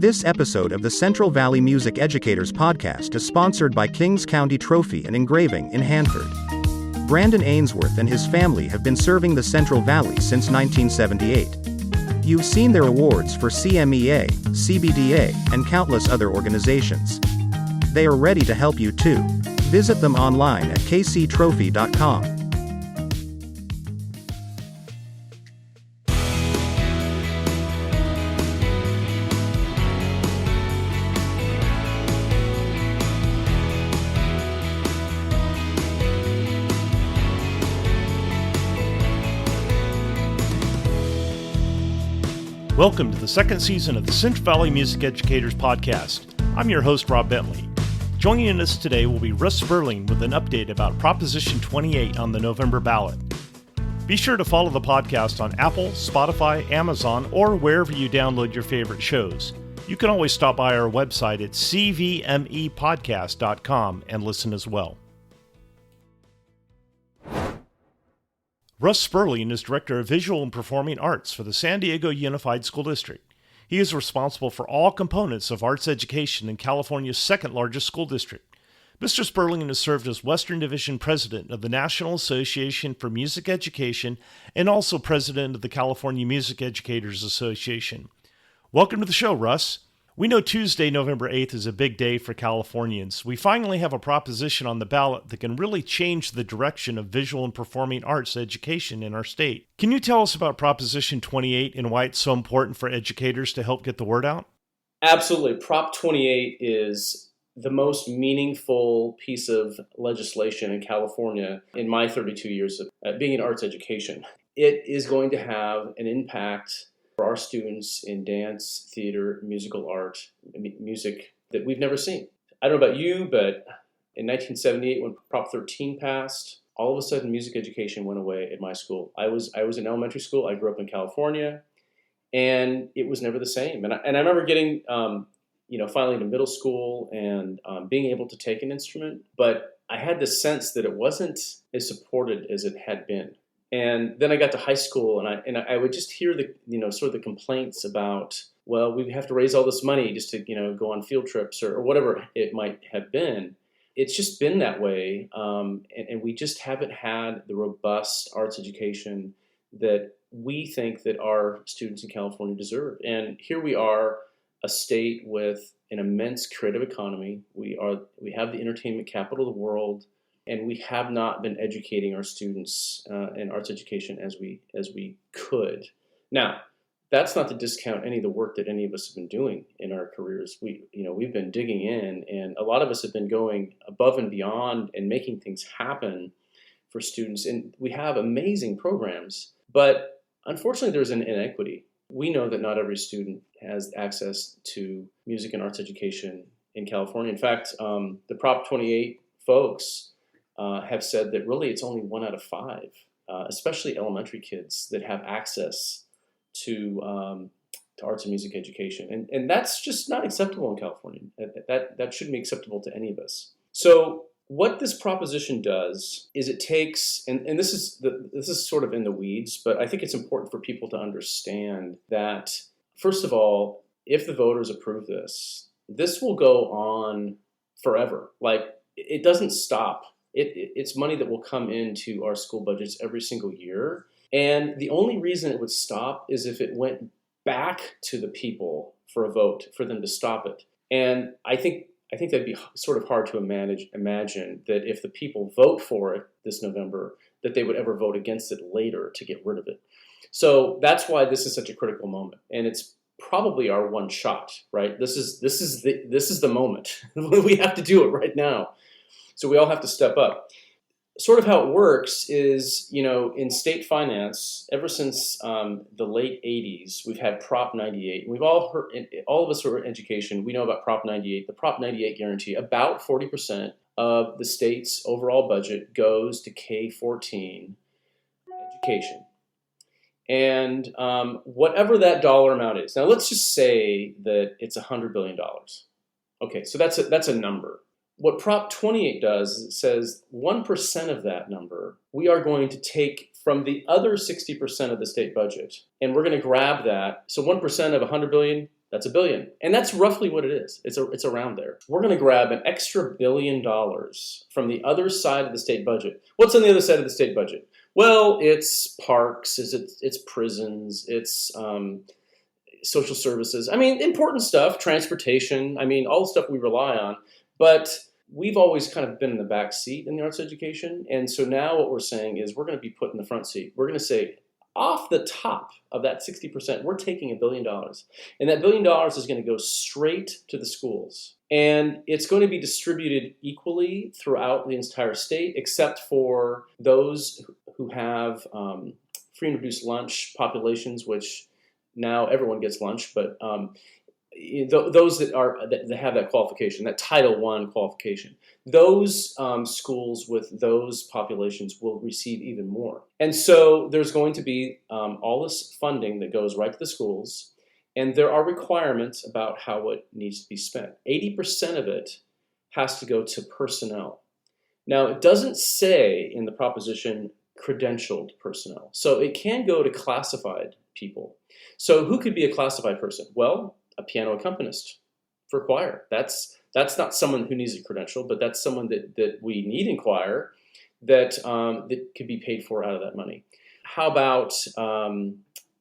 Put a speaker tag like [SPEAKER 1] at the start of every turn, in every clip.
[SPEAKER 1] This episode of the Central Valley Music Educators Podcast is sponsored by Kings County Trophy and Engraving in Hanford. Brandon Ainsworth and his family have been serving the Central Valley since 1978. You've seen their awards for CMEA, CBDA, and countless other organizations. They are ready to help you too. Visit them online at kctrophy.com.
[SPEAKER 2] Welcome to the second season of the Central Valley Music Educators Podcast. I'm your host, Rob Bentley. Joining us today will be Russ Sperling with an update about Proposition 28 on the November ballot. Be sure to follow the podcast on Apple, Spotify, Amazon, or wherever you download your favorite shows. You can always stop by our website at cvmepodcast.com and listen as well. Russ Sperling is Director of Visual and Performing Arts for the San Diego Unified School District. He is responsible for all components of arts education in California's second largest school district. Mr. Sperling has served as Western Division President of the National Association for Music Education and also President of the California Music Educators Association. Welcome to the show, Russ. We know Tuesday, November 8th is a big day for Californians. We finally have a proposition on the ballot that can really change the direction of visual and performing arts education in our state. Can you tell us about Proposition 28 and why it's so important for educators to help get the word out?
[SPEAKER 3] Absolutely. Prop 28 is the most meaningful piece of legislation in California in my 32 years of being in arts education. It is going to have an impact for our students in dance, theater, musical art, music that we've never seen. I don't know about you, but in 1978, when Prop 13 passed, all of a sudden music education went away at my school. I was in elementary school. I grew up in California, and it was never the same. And I remember getting, finally to middle school and being able to take an instrument, but I had the sense that it wasn't as supported as it had been. And then I got to high school, and I would just hear the sort of the complaints about, well, we have to raise all this money just to go on field trips or whatever it might have been. It's just been that way, and we just haven't had the robust arts education that we think that our students in California deserve. And here we are, a state with an immense creative economy. We have the entertainment capital of the world. And we have not been educating our students in arts education as we could. Now, that's not to discount any of the work that any of us have been doing in our careers. We've been digging in, and a lot of us have been going above and beyond and making things happen for students. And we have amazing programs, but unfortunately, there's an inequity. We know that not every student has access to music and arts education in California. In fact, the Prop 28 folks have said that really it's only 1 out of 5, especially elementary kids, that have access to arts and music education. And that's just not acceptable in California. That shouldn't be acceptable to any of us. So what this proposition does is it takes, and this is sort of in the weeds, but I think it's important for people to understand that, first of all, if the voters approve this will go on forever. Like, it doesn't stop. It's money that will come into our school budgets every single year. And the only reason it would stop is if it went back to the people for a vote, for them to stop it. And I think that'd be sort of hard to imagine that if the people vote for it this November, that they would ever vote against it later to get rid of it. So that's why this is such a critical moment. And it's probably our one shot, right? This is the moment. We have to do it right now. So we all have to step up. Sort of how it works is, in state finance, ever since the late 80s, we've had Prop 98. We've all heard, all of us who are in education, we know about Prop 98. The Prop 98 guarantee, about 40% of the state's overall budget goes to K-14 education. And whatever that dollar amount is. Now, let's just say that it's $100 billion. Okay, so that's a number. What Prop 28 does is it says 1% of that number we are going to take from the other 60% of the state budget, and we're going to grab that. So 1% of $100 billion, That's $1 billion. And that's roughly what it is. It's around there. We're going to grab an extra $1 billion from the other side of the state budget. What's on the other side of the state budget? Well, it's parks, it's prisons, it's social services. I mean, important stuff, transportation. I mean, all the stuff we rely on. But we've always kind of been in the back seat in the arts education. And so now what we're saying is we're going to be put in the front seat. We're going to say, off the top of that 60%, we're taking $1 billion. And that $1 billion is going to go straight to the schools. And it's going to be distributed equally throughout the entire state, except for those who have free and reduced lunch populations, which now everyone gets lunch, but those that have that qualification, that Title I qualification, those schools with those populations will receive even more. And so there's going to be all this funding that goes right to the schools, and there are requirements about how it needs to be spent. 80% of it has to go to personnel. Now, it doesn't say in the proposition credentialed personnel, so it can go to classified people. So who could be a classified person? Well, a piano accompanist for choir. That's not someone who needs a credential, but that's someone that we need in choir that could be paid for out of that money. How about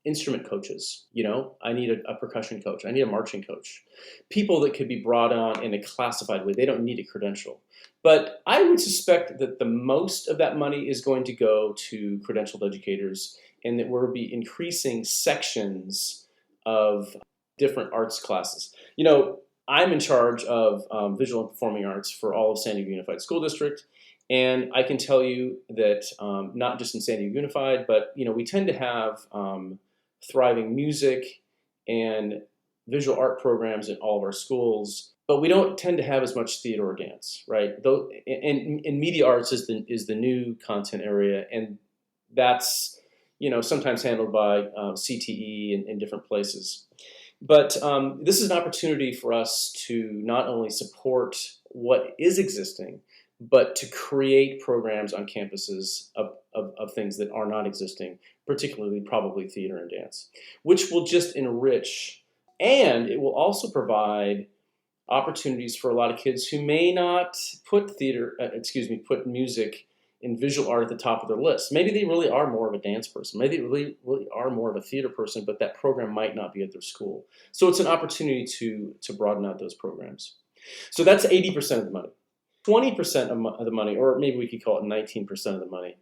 [SPEAKER 3] instrument coaches? You know, I need a percussion coach. I need a marching coach. People that could be brought on in a classified way. They don't need a credential. But I would suspect that the most of that money is going to go to credentialed educators, and that we'll be increasing sections of different arts classes. You know, I'm in charge of visual and performing arts for all of San Diego Unified School District, and I can tell you that not just in San Diego Unified, but you know, we tend to have thriving music and visual art programs in all of our schools, but we don't tend to have as much theater or dance, right? Though, and media arts is the new content area, and that's, you know, sometimes handled by CTE in different places. But this is an opportunity for us to not only support what is existing, but to create programs on campuses of things that are not existing, particularly probably theater and dance, which will just enrich, and it will also provide opportunities for a lot of kids who may not put music and visual art at the top of their list. Maybe they really are more of a dance person. Maybe they really are more of a theater person, but that program might not be at their school. So it's an opportunity to broaden out those programs. So that's 80% of the money. 20% of the money, or maybe we could call it 19% of the money,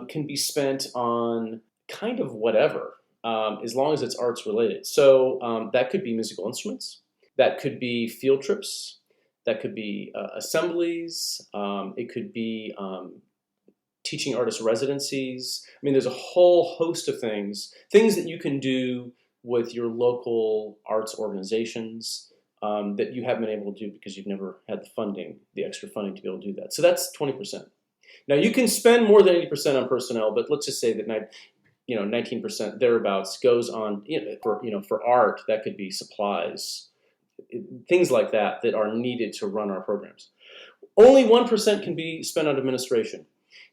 [SPEAKER 3] can be spent on kind of whatever, as long as it's arts related. So that could be musical instruments. That could be field trips. That could be assemblies. It could be teaching artist residencies. I mean, there's a whole host of things that you can do with your local arts organizations that you haven't been able to do because you've never had the extra funding to be able to do that. So that's 20%. Now, you can spend more than 80% on personnel, but let's just say that 19% thereabouts goes on for art. That could be supplies, things like that are needed to run our programs. Only 1% can be spent on administration.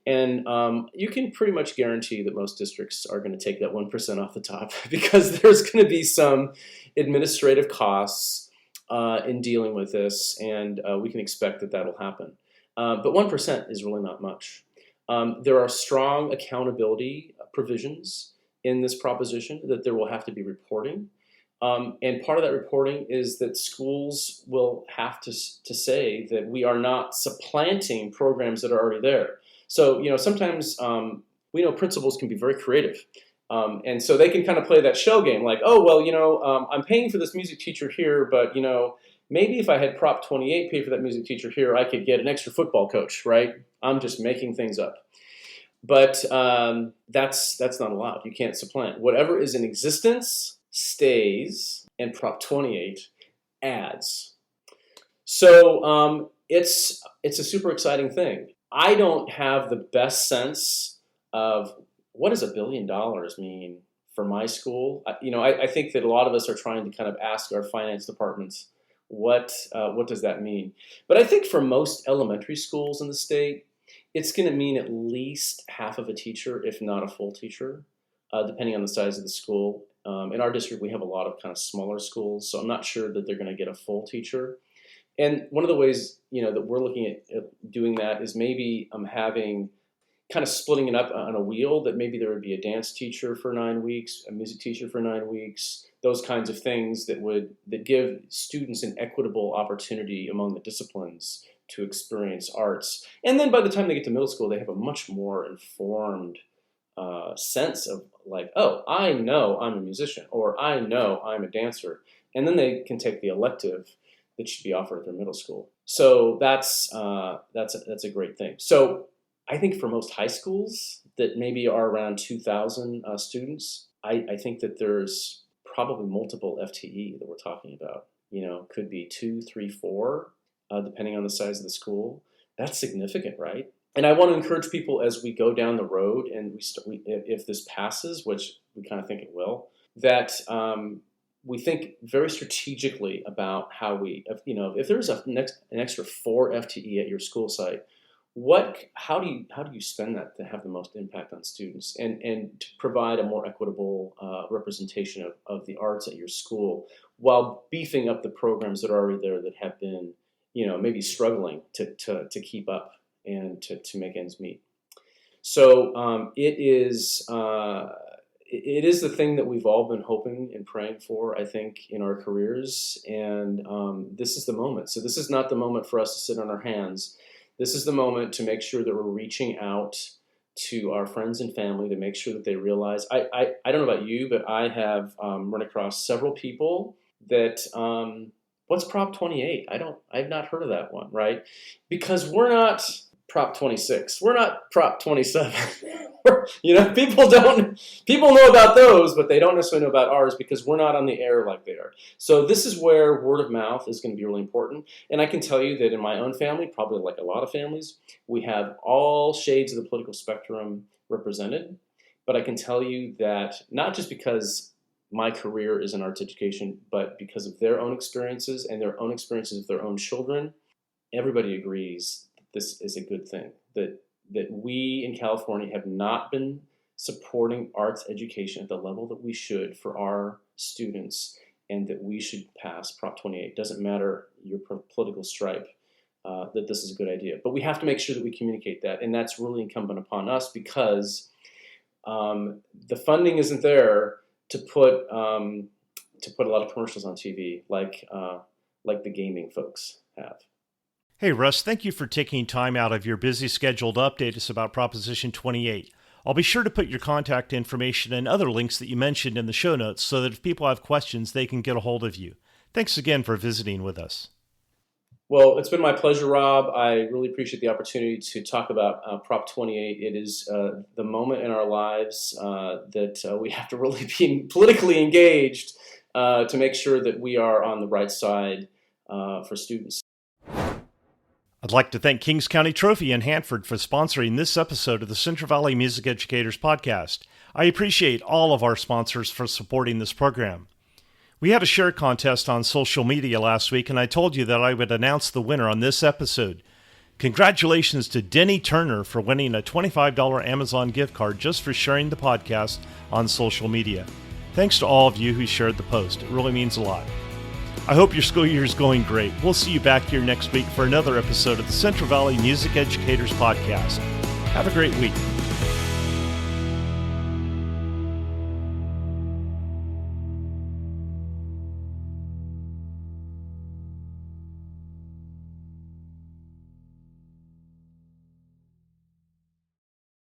[SPEAKER 3] And you can pretty much guarantee that most districts are going to take that 1% off the top because there's going to be some administrative costs in dealing with this, and we can expect that that'll happen. But 1% is really not much. There are strong accountability provisions in this proposition that there will have to be reporting. And part of that reporting is that schools will have to say that we are not supplanting programs that are already there. So, sometimes we know principals can be very creative. And so they can kind of play that shell game like, oh, well, I'm paying for this music teacher here, but, maybe if I had Prop 28 pay for that music teacher here, I could get an extra football coach, right? I'm just making things up. But that's not allowed. You can't supplant. Whatever is in existence stays, and Prop 28 adds. So it's a super exciting thing. I don't have the best sense of what does $1 billion mean for my school. I think that a lot of us are trying to kind of ask our finance departments what does that mean. But I think for most elementary schools in the state, it's going to mean at least half of a teacher, if not a full teacher, depending on the size of the school. In our district, we have a lot of kind of smaller schools, so I'm not sure that they're going to get a full teacher. And one of the ways, that we're looking at doing that is maybe having kind of splitting it up on a wheel, that maybe there would be a dance teacher for 9 weeks, a music teacher for 9 weeks, those kinds of things that give students an equitable opportunity among the disciplines to experience arts. And then by the time they get to middle school, they have a much more informed sense of like, oh, I know I'm a musician, or I know I'm a dancer. And then they can take the elective that should be offered at their middle school. So that's a great thing. So I think for most high schools that maybe are around 2,000 students, I think that there's probably multiple FTE that we're talking about. Could be 2, 3, 4, depending on the size of the school. That's significant, right? And I want to encourage people as we go down the road, and if this passes, which we kind of think it will, that we think very strategically about how if there's an extra 4 FTE at your school site, how do you spend that to have the most impact on students and to provide a more equitable representation of the arts at your school, while beefing up the programs that are already there that have been maybe struggling to keep up and to make ends meet. So it is the thing that we've all been hoping and praying for, I think, in our careers, and this is the moment. So this is not the moment for us to sit on our hands. This is the moment to make sure that we're reaching out to our friends and family to make sure that they realize. I don't know about you, but I have run across several people that, what's Prop 28? I've not heard of that one, right? Because we're not Prop 26. We're not Prop 27. People know about those, but they don't necessarily know about ours because we're not on the air like they are. So this is where word of mouth is going to be really important. And I can tell you that in my own family, probably like a lot of families, we have all shades of the political spectrum represented. But I can tell you that not just because my career is in arts education, but because of their own experiences and their own experiences of their own children, everybody agrees that this is a good thing, that we in California have not been supporting arts education at the level that we should for our students, and that we should pass Prop 28. Doesn't matter your political stripe, that this is a good idea. But we have to make sure that we communicate that, and that's really incumbent upon us because the funding isn't there to put a lot of commercials on TV like the gaming folks have.
[SPEAKER 2] Hey, Russ, thank you for taking time out of your busy schedule to update us about Proposition 28. I'll be sure to put your contact information and other links that you mentioned in the show notes so that if people have questions, they can get a hold of you. Thanks again for visiting with us.
[SPEAKER 3] Well, it's been my pleasure, Rob. I really appreciate the opportunity to talk about Prop 28. It is the moment in our lives that we have to really be politically engaged to make sure that we are on the right side for students.
[SPEAKER 2] I'd like to thank Kings County Trophy in Hanford for sponsoring this episode of the Central Valley Music Educators Podcast. I appreciate all of our sponsors for supporting this program. We had a share contest on social media last week, and I told you that I would announce the winner on this episode. Congratulations to Denny Turner for winning a $25 Amazon gift card just for sharing the podcast on social media. Thanks to all of you who shared the post. It really means a lot. I hope your school year is going great. We'll see you back here next week for another episode of the Central Valley Music Educators Podcast. Have a great week.